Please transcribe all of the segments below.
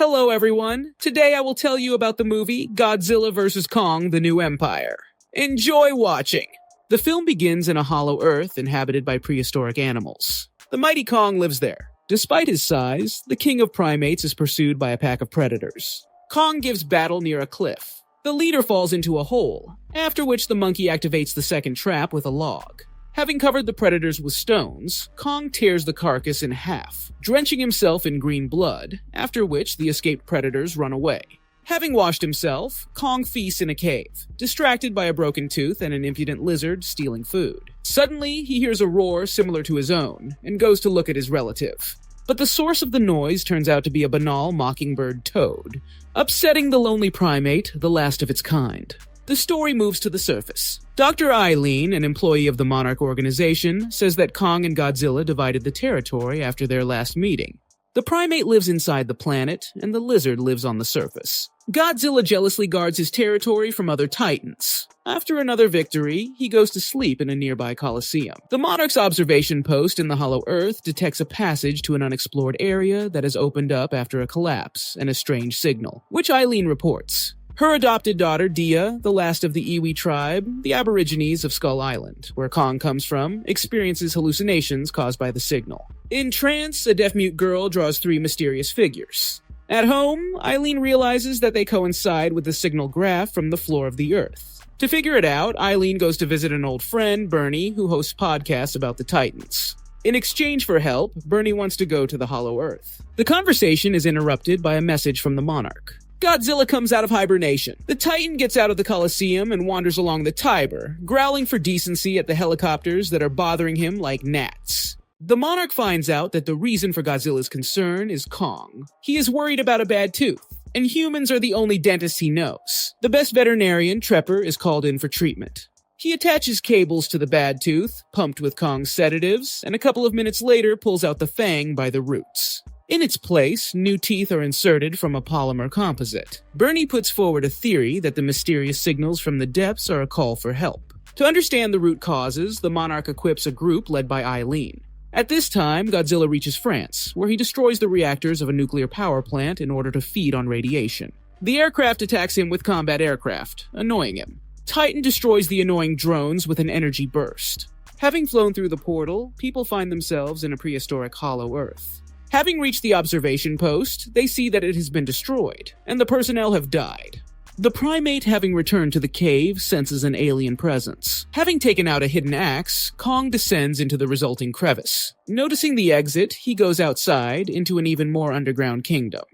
Hello everyone, today I will tell you about the movie Godzilla vs. Kong: The New Empire. Enjoy watching! The film begins in a hollow earth inhabited by prehistoric animals. The mighty Kong lives there. Despite his size, the king of primates is pursued by a pack of predators. Kong gives battle near a cliff. The leader falls into a hole, after which the monkey activates the second trap with a log. Having covered the predators with stones, Kong tears the carcass in half, drenching himself in green blood, after which the escaped predators run away. Having washed himself, Kong feasts in a cave, distracted by a broken tooth and an impudent lizard stealing food. Suddenly, he hears a roar similar to his own, and goes to look at his relative. But the source of the noise turns out to be a banal mockingbird toad, upsetting the lonely primate, the last of its kind. The story moves to the surface. Dr. Eileen, an employee of the Monarch organization, says that Kong and Godzilla divided the territory after their last meeting. The primate lives inside the planet, and the lizard lives on the surface. Godzilla jealously guards his territory from other titans. After another victory, he goes to sleep in a nearby coliseum. The Monarch's observation post in the hollow earth detects a passage to an unexplored area that has opened up after a collapse and a strange signal, which Eileen reports. Her adopted daughter, Dia, the last of the Iwi tribe, the Aborigines of Skull Island, where Kong comes from, experiences hallucinations caused by the signal. In trance, a deaf-mute girl draws 3 mysterious figures. At home, Eileen realizes that they coincide with the signal graph from the floor of the Earth. To figure it out, Eileen goes to visit an old friend, Bernie, who hosts podcasts about the Titans. In exchange for help, Bernie wants to go to the Hollow Earth. The conversation is interrupted by a message from the Monarch. Godzilla comes out of hibernation. The Titan gets out of the Coliseum and wanders along the Tiber, growling for decency at the helicopters that are bothering him like gnats. The Monarch finds out that the reason for Godzilla's concern is Kong. He is worried about a bad tooth, and humans are the only dentists he knows. The best veterinarian, Trepper, is called in for treatment. He attaches cables to the bad tooth, pumped with Kong's sedatives, and a couple of minutes later pulls out the fang by the roots. In its place, new teeth are inserted from a polymer composite. Bernie puts forward a theory that the mysterious signals from the depths are a call for help. To understand the root causes, the Monarch equips a group led by Eileen. At this time, Godzilla reaches France, where he destroys the reactors of a nuclear power plant in order to feed on radiation. The aircraft attacks him with combat aircraft, annoying him. Titan destroys the annoying drones with an energy burst. Having flown through the portal, people find themselves in a prehistoric hollow Earth. Having reached the observation post, they see that it has been destroyed, and the personnel have died. The primate, having returned to the cave, senses an alien presence. Having taken out a hidden axe, Kong descends into the resulting crevice. Noticing the exit, he goes outside into an even more underground kingdom.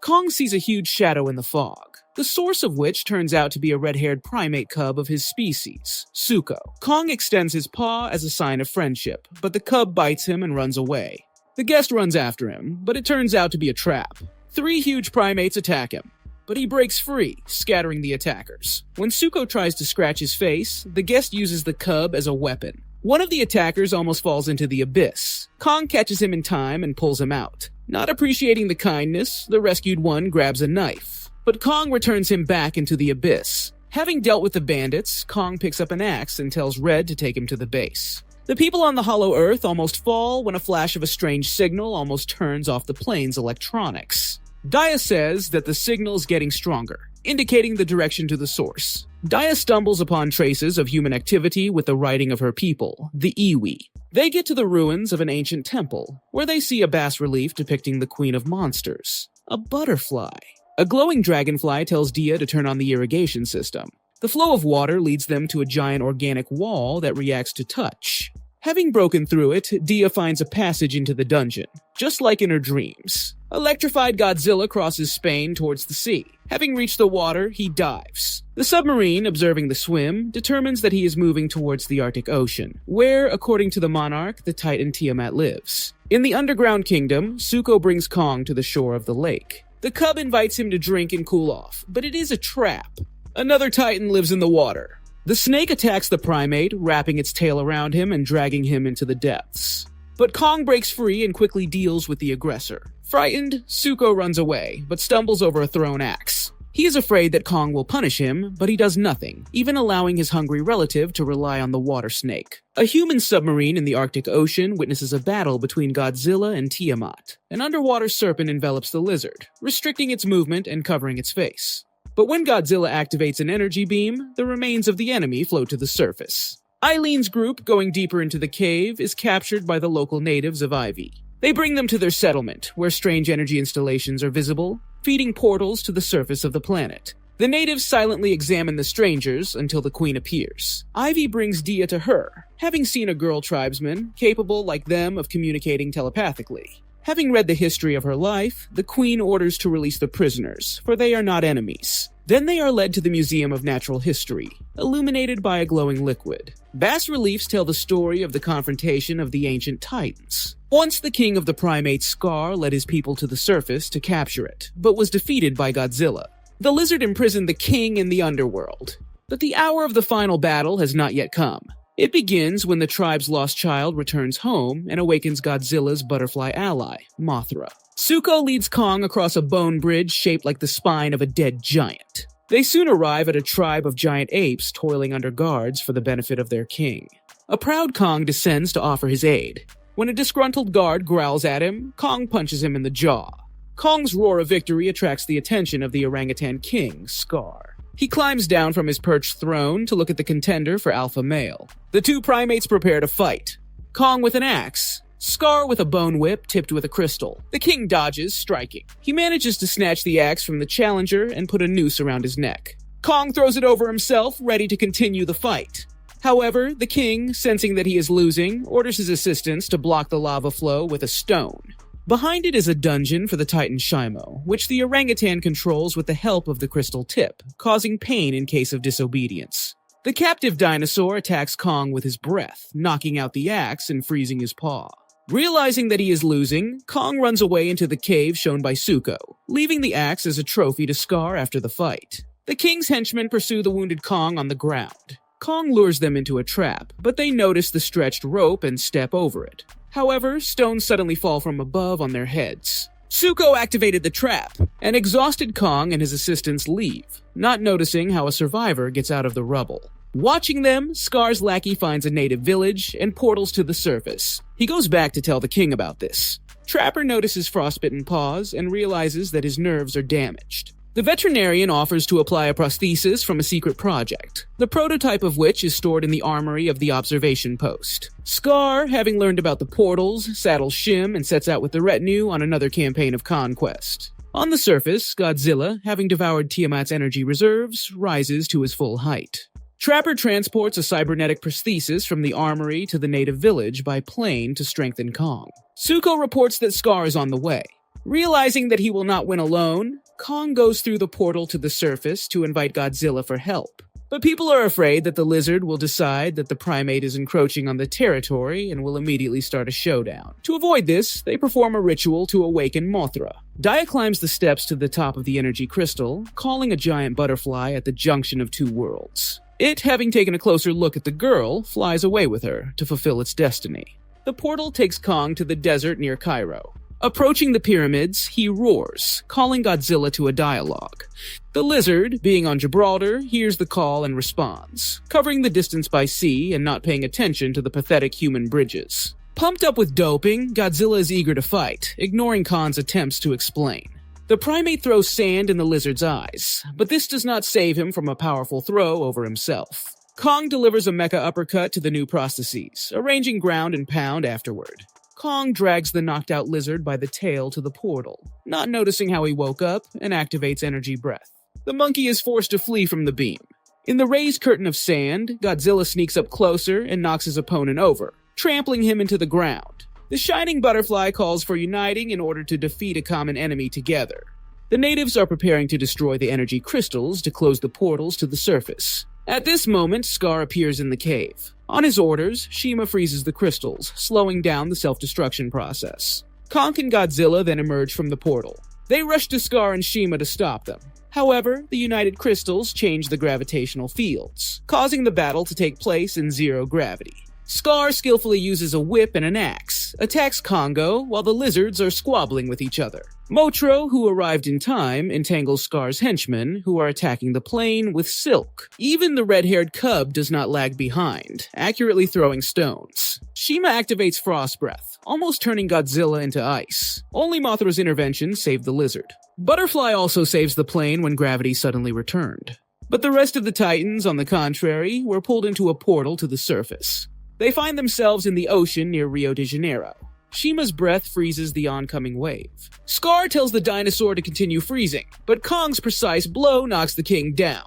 Kong sees a huge shadow in the fog, the source of which turns out to be a red-haired primate cub of his species, Suko. Kong extends his paw as a sign of friendship, but the cub bites him and runs away. The guest runs after him, but it turns out to be a trap. 3 huge primates attack him, but he breaks free, scattering the attackers. When Suko tries to scratch his face, the guest uses the cub as a weapon. One of the attackers almost falls into the abyss. Kong catches him in time and pulls him out. Not appreciating the kindness, the rescued one grabs a knife, but Kong returns him back into the abyss. Having dealt with the bandits, Kong picks up an axe and tells Red to take him to the base. The people on the hollow earth almost fall when a flash of a strange signal almost turns off the plane's electronics. Dia says that the signal is getting stronger, indicating the direction to the source. Dia stumbles upon traces of human activity with the writing of her people, the Iwi. They get to the ruins of an ancient temple, where they see a bas-relief depicting the Queen of Monsters, a butterfly. A glowing dragonfly tells Dia to turn on the irrigation system. The flow of water leads them to a giant organic wall that reacts to touch. Having broken through it, Dia finds a passage into the dungeon, just like in her dreams. Electrified Godzilla crosses Spain towards the sea. Having reached the water, he dives. The submarine, observing the swim, determines that he is moving towards the Arctic Ocean, where, according to the Monarch, the Titan Tiamat lives. In the underground kingdom, Suko brings Kong to the shore of the lake. The cub invites him to drink and cool off, but it is a trap. Another Titan lives in the water. The snake attacks the primate, wrapping its tail around him and dragging him into the depths. But Kong breaks free and quickly deals with the aggressor. Frightened, Suko runs away, but stumbles over a thrown axe. He is afraid that Kong will punish him, but he does nothing, even allowing his hungry relative to rely on the water snake. A human submarine in the Arctic Ocean witnesses a battle between Godzilla and Tiamat. An underwater serpent envelops the lizard, restricting its movement and covering its face. But when Godzilla activates an energy beam, the remains of the enemy float to the surface. Eileen's group, going deeper into the cave, is captured by the local natives of Ivy. They bring them to their settlement, where strange energy installations are visible, feeding portals to the surface of the planet. The natives silently examine the strangers until the queen appears. Ivy brings Dia to her, having seen a girl tribesman capable, like them, of communicating telepathically. Having read the history of her life, the queen orders to release the prisoners, for they are not enemies. Then they are led to the Museum of Natural History, illuminated by a glowing liquid. Bas reliefs tell the story of the confrontation of the ancient titans. Once the king of the primates, Scar, led his people to the surface to capture it, but was defeated by Godzilla. The lizard imprisoned the king in the underworld. But the hour of the final battle has not yet come. It begins when the tribe's lost child returns home and awakens Godzilla's butterfly ally, Mothra. Zuko leads Kong across a bone bridge shaped like the spine of a dead giant. They soon arrive at a tribe of giant apes toiling under guards for the benefit of their king. A proud Kong descends to offer his aid. When a disgruntled guard growls at him, Kong punches him in the jaw. Kong's roar of victory attracts the attention of the orangutan king, Scar. He climbs down from his perched throne to look at the contender for alpha male. The two primates prepare to fight. Kong with an axe, Scar with a bone whip tipped with a crystal. The king dodges, striking. He manages to snatch the axe from the challenger and put a noose around his neck. Kong throws it over himself, ready to continue the fight. However, the king, sensing that he is losing, orders his assistants to block the lava flow with a stone. Behind it is a dungeon for the Titan Shimo, which the orangutan controls with the help of the crystal tip, causing pain in case of disobedience. The captive dinosaur attacks Kong with his breath, knocking out the axe and freezing his paw. Realizing that he is losing, Kong runs away into the cave shown by Zuko, leaving the axe as a trophy to Scar after the fight. The king's henchmen pursue the wounded Kong on the ground. Kong lures them into a trap, but they notice the stretched rope and step over it. However, stones suddenly fall from above on their heads. Zuko activated the trap, and exhausted Kong and his assistants leave, not noticing how a survivor gets out of the rubble. Watching them, Scar's lackey finds a native village and portals to the surface. He goes back to tell the king about this. Trapper notices frostbitten paws and realizes that his nerves are damaged. The veterinarian offers to apply a prosthesis from a secret project, the prototype of which is stored in the armory of the observation post. Scar, having learned about the portals, saddles Shim and sets out with the retinue on another campaign of conquest. On the surface, Godzilla, having devoured Tiamat's energy reserves, rises to his full height. Trapper transports a cybernetic prosthesis from the armory to the native village by plane to strengthen Kong. Zuko reports that Scar is on the way. Realizing that he will not win alone, Kong goes through the portal to the surface to invite Godzilla for help. But people are afraid that the lizard will decide that the primate is encroaching on the territory and will immediately start a showdown. To avoid this, they perform a ritual to awaken Mothra. Dia climbs the steps to the top of the energy crystal, calling a giant butterfly at the junction of two worlds. It, having taken a closer look at the girl, flies away with her to fulfill its destiny. The portal takes Kong to the desert near Cairo. Approaching the pyramids, he roars, calling Godzilla to a dialogue. The lizard, being on Gibraltar, hears the call and responds, covering the distance by sea and not paying attention to the pathetic human bridges. Pumped up with doping, Godzilla is eager to fight, ignoring Kong's attempts to explain. The primate throws sand in the lizard's eyes, but this does not save him from a powerful throw over himself. Kong delivers a mecha uppercut to the new prostheses, arranging ground and pound afterward. Kong drags the knocked-out lizard by the tail to the portal, not noticing how he woke up, and activates energy breath. The monkey is forced to flee from the beam. In the raised curtain of sand, Godzilla sneaks up closer and knocks his opponent over, trampling him into the ground. The shining butterfly calls for uniting in order to defeat a common enemy together. The natives are preparing to destroy the energy crystals to close the portals to the surface. At this moment, Scar appears in the cave. On his orders, Shima freezes the crystals, slowing down the self-destruction process. Kong and Godzilla then emerge from the portal. They rush to Scar and Shima to stop them. However, the united crystals change the gravitational fields, causing the battle to take place in zero gravity. Scar skillfully uses a whip and an axe, attacks Congo while the lizards are squabbling with each other. Motro, who arrived in time, entangles Scar's henchmen, who are attacking the plane with silk. Even the red-haired cub does not lag behind, accurately throwing stones. Shima activates Frost Breath, almost turning Godzilla into ice. Only Mothra's intervention saved the lizard. Butterfly also saves the plane when gravity suddenly returned. But the rest of the Titans, on the contrary, were pulled into a portal to the surface. They find themselves in the ocean near Rio de Janeiro. Shima's breath freezes the oncoming wave. Scar tells the dinosaur to continue freezing, but Kong's precise blow knocks the king down.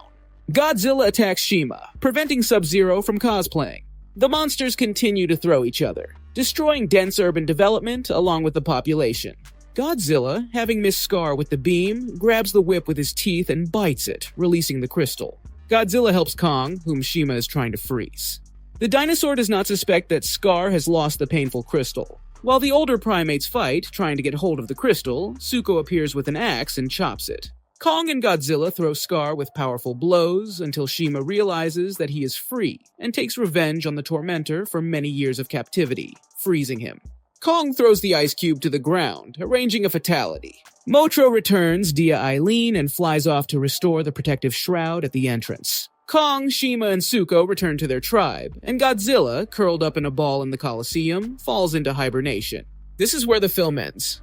Godzilla attacks Shima, preventing Sub-Zero from cosplaying. The monsters continue to throw each other, destroying dense urban development along with the population. Godzilla, having missed Scar with the beam, grabs the whip with his teeth and bites it, releasing the crystal. Godzilla helps Kong, whom Shima is trying to freeze. The dinosaur does not suspect that Scar has lost the painful crystal. While the older primates fight, trying to get hold of the crystal, Zuko appears with an axe and chops it. Kong and Godzilla throw Scar with powerful blows until Shima realizes that he is free and takes revenge on the tormentor for many years of captivity, freezing him. Kong throws the ice cube to the ground, arranging a fatality. Motro returns Dia Eileen and flies off to restore the protective shroud at the entrance. Kong, Shima, and Zuko return to their tribe, and Godzilla, curled up in a ball in the Colosseum, falls into hibernation. This is where the film ends.